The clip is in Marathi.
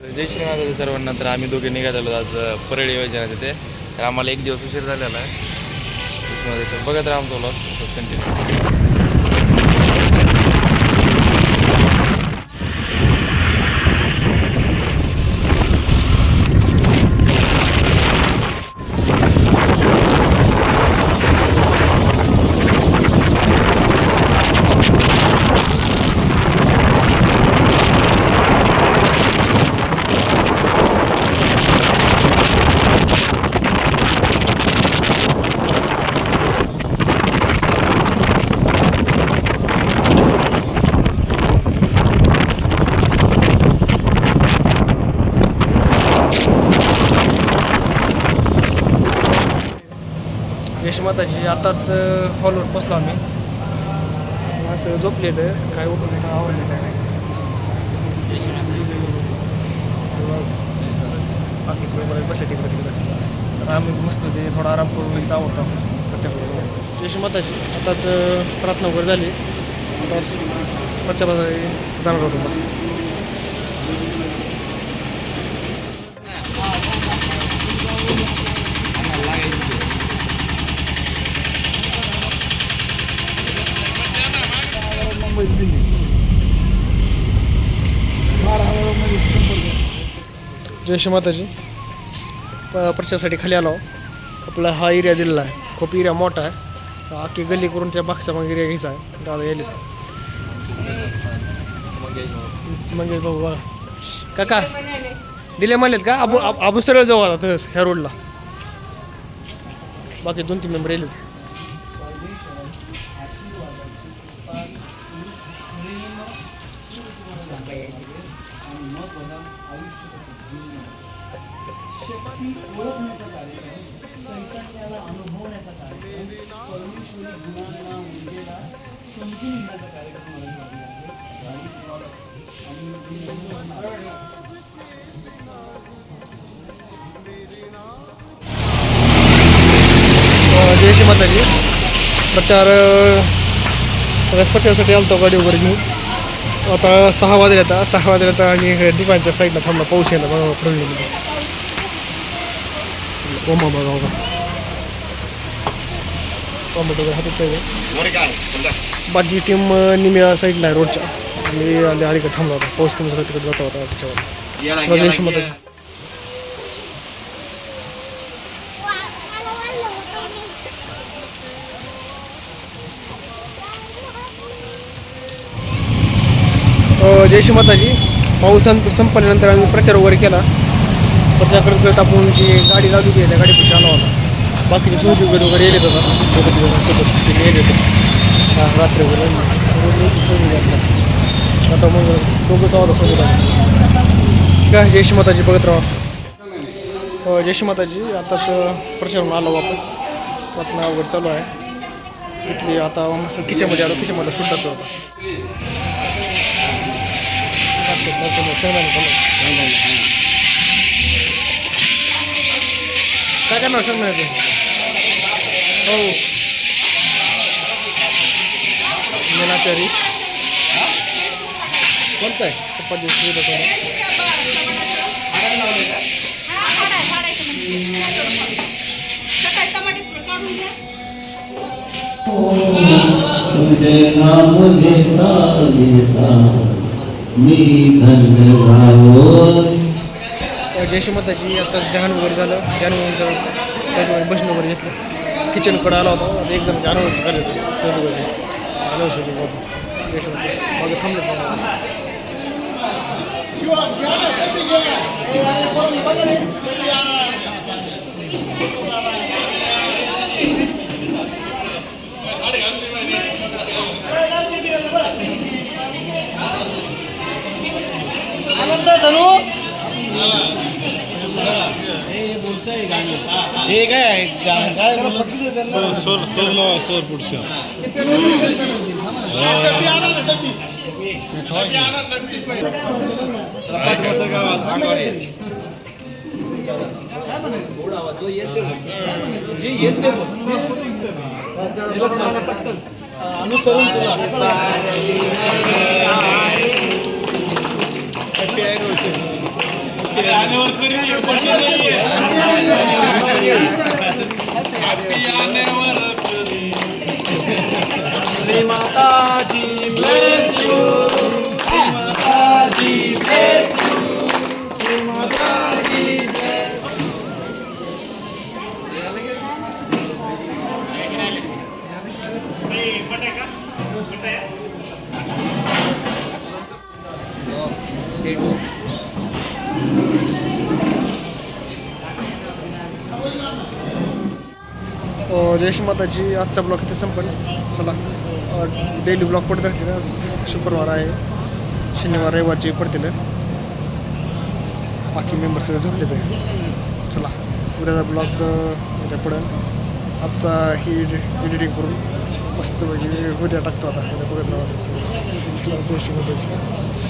जय श्रीनाथ सर्वांना. तर आम्ही दोघे निघालेलो आज परळी योजना तिथे. तर आम्हाला एक दिवस उशीर झालेला आहे. तर बघत राहा आमचा व्लॉग कंटिन्यू. यशमाताची आताच हॉलवर पोचलो आम्ही. असं झोपले तर काय उठून नाही आवडले काय बाकीचे बरोबर बसले तिकडे तिकडे. सर आम्ही मस्त ते थोडा आराम करून लगेच आवडतो प्रत्येक यशमाताची आताच प्रार्थना वगैरे झाली. आता प्रत्येक जाणार होतो. जय माताजी. प्रचारासाठी खाली आलो. आपला हा एरिया दिलेला आहे. खूप एरिया मोठा आहे. अख्खी गल्ली करून त्या बागचा मग एरिया घ्यायचा आहे. दादा यायले म्हणजे बघू बघा काका दिले म्हणलेत का आबू सरळ जाऊ आता तसंच ह्या रोडला. बाकी 2-3 मेंबर येईल. जय श्री माताजी. प्रचारासाठी आलतो गाडी वगैरे घेऊन. आता 6 वाजले. आता 6 वाजले आता आणि डिपांच्या साईडला थांबला. पाऊस यायला बघा फिरवलेली ओमा बघा बघा टोमॅटो वगैरे हातात पाहिजे. बाकी टीम निम्या साईडला आहे रोडच्या. मी आले अलीकडे थांबला होता. पाऊस कमी झाला तिकडे जाता होता त्याच्यावर. जय श्री माताजी. जय श्री माताजी. पाऊस संपल्यानंतर आम्ही प्रचार वगैरे केला. प्रचार करत आपण जी गाडी लावली होती त्या गाडीपाशी आला होता. बाकीचे सोबत वगैरे येत होता. सोबत येत होते रात्री वगैरे. आता मग दोघं होता सोबत काय. जय श्री माताजी. बघत राहा. जय श्री माताजी. आताच प्रचारून आलो वापस. प्रार्थना वगैरे चालू आहे इथली. आता मस्त किचनमध्ये आलो. किचनमध्ये सुद्धा होता. काय करणार सांगणार हो मेनाचारी कोणतं आहे चपाती तुझे नाम घेता मी धन्य झालो. जय श्री माताजी. आता ध्यान वगैरे झालं. ध्यान वगैरे साईडवर बसणं वगैरे घेतलं. किचनकडे आला होता. आता एकदम अनावश्यक आले होते. सहज वगैरे अनावश्यक बाबा जय श्री माता. मागं थांबलं. आनंद धनु हे काय सोर पुढचं अनुसरून तुला माताजी bless you. माताजी bless you. माताजी bless जयश्री माताजी आजचा ब्लॉग इथे संपन्न. चला डेली ब्लॉग पडत राहतील. आज शुक्रवार आहे, शनिवार रविवारचे पडतील. बाकी मेंबर सगळे झोपले ते. चला उद्याचा ब्लॉग उद्या पडेल. आजचा ही एडिटिंग करून मस्त उद्या टाकतो. आता उद्या बघत राहा. जयश्री माताजी.